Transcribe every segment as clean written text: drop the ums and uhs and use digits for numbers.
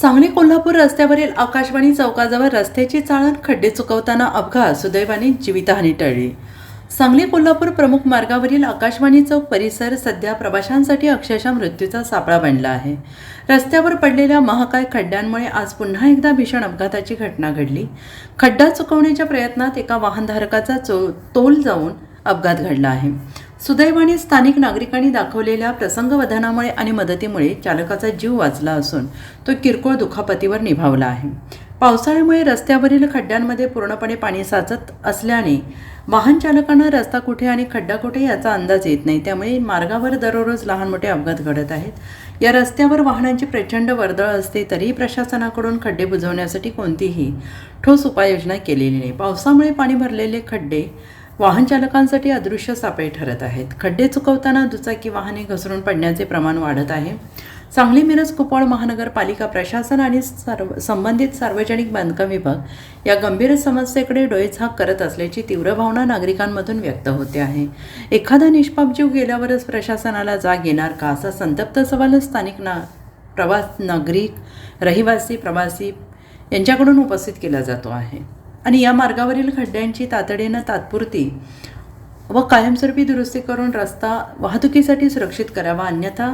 सांगली कोल्हापूर रस्त्यावरील आकाशवाणी चौकाजवळ रस्त्याची चाळण खड्डे चुकवताना अपघात, सुदैवाने जीवितहानी टळली। सांगली कोल्हापूर प्रमुख मार्गावरील आकाशवाणी चौक परिसर सध्या प्रवाशांसाठी अक्षरशः मृत्यूचा सापळा बनला आहे। रस्त्यावर पडलेल्या महाकाय खड्ड्यांमुळे आज पुन्हा एकदा भीषण अपघाताची घटना घडली। खड्डा चुकवण्याच्या प्रयत्नात एका वाहनधारकाचा तोल जाऊन अपघात घडला आहे। सुदैवाने स्थानिक नागरिकांनी दाखवलेल्या प्रसंगवधानामुळे आणि मदतीमुळे चालकाचा जीव वाचला असून तो किरकोळ दुखापतीवर निभावला आहे। पावसाळ्यामुळे रस्त्यावरील खड्ड्यांमध्ये पूर्णपणे पाणी साचत असल्याने वाहन चालकांना रस्ता कुठे आणि खड्डा कुठे याचा अंदाज येत नाही, त्यामुळे मार्गावर दररोज लहान मोठे अपघात घडत आहेत। या रस्त्यावर वाहनांची प्रचंड वर्दळ असते तरीही प्रशासनाकडून खड्डे बुजवण्यासाठी कोणतीही ठोस उपाययोजना केलेली नाही। पावसामुळे पाणी भरलेले खड्डे वाहन चालकांसाठी अदृश्य सापळे ठरत आहेत। खड्डे चुकवताना दुचाकी वाहने घसरून पडण्याचे प्रमाण वाढत आहे। सांगली मिरज कुपवाड महानगरपालिका प्रशासन आणि संबंधित सार्वजनिक बांधकाम विभाग या गंभीर समस्येकडे डोळेझाक करत असल्याची तीव्र भावना नागरिकांमधून व्यक्त होते आहे। एखादा निष्पाप जीव गेल्यावरच प्रशासनाला जाग येणार का, असा संतप्त सवाल स्थानिक नागरिक, रहिवासी, प्रवासी यांच्याकडून उपस्थित केला जातो आहे। आणि या मार्गावरील खड्ड्यांची तातडीनं तात्पुरती व कायमस्वरूपी दुरुस्ती करून रस्ता वाहतुकीसाठी सुरक्षित करावा, अन्यथा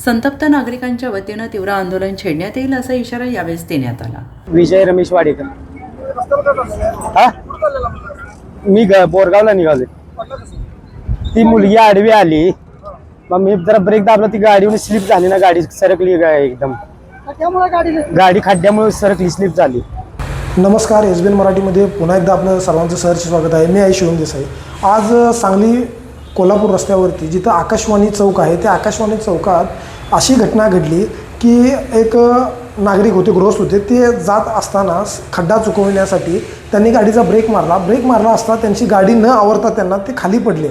संतप्त नागरिकांच्या वतीनं तीव्र आंदोलन छेडण्यात येईल, असा इशारा यावेळेस देण्यात आला। विजय रमेश वाडेकर। मी बोरगावला निघाले, ती मुलगी आडवी आली, मग मी जरा ब्रेक दाबला, ती गाडीवर स्लिप झाली ना, गाडी सरकली एकदम, गाडी खड्ड्यामुळे सरकली, स्लिप झाली। नमस्कार, SBN मराठीमध्ये पुन्हा एकदा आपलं सर्वांचं सहर्ष स्वागत आहे। मी आहे शिवम देसाई। आज सांगली कोल्हापूर रस्त्यावरती जिथं आकाशवाणी चौक आहे, त्या आकाशवाणी चौकात अशी घटना घडली की एक नागरिक होते, गृहस्थ होते, ते जात असताना खड्डा चुकवण्यासाठी त्यांनी गाडीचा ब्रेक मारला असता त्यांची गाडी न आवरता त्यांना ते खाली पडले।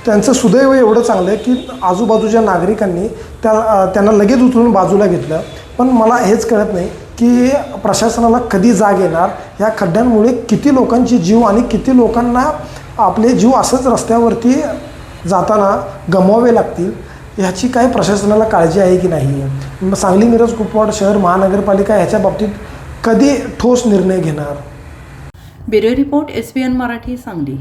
त्यांचं सुदैव एवढं चांगलं आहे की आजूबाजूच्या नागरिकांनी त्यांना लगेच उचलून बाजूला घेतलं। पण मला हेच कळत नाही की प्रशासनाला कधी जाग येणार, ह्या खड्ड्यांमुळे किती लोकांचे जीव आणि किती लोकांना आपले जीव असंच रस्त्यावरती जाताना गमवावे लागतील, ह्याची काय प्रशासनाला काळजी आहे की नाही। सांगली मिरज कुपवाड शहर महानगरपालिका ह्याच्या बाबतीत कधी ठोस निर्णय घेणार। Bureau report, SBN Marathi, Sangli.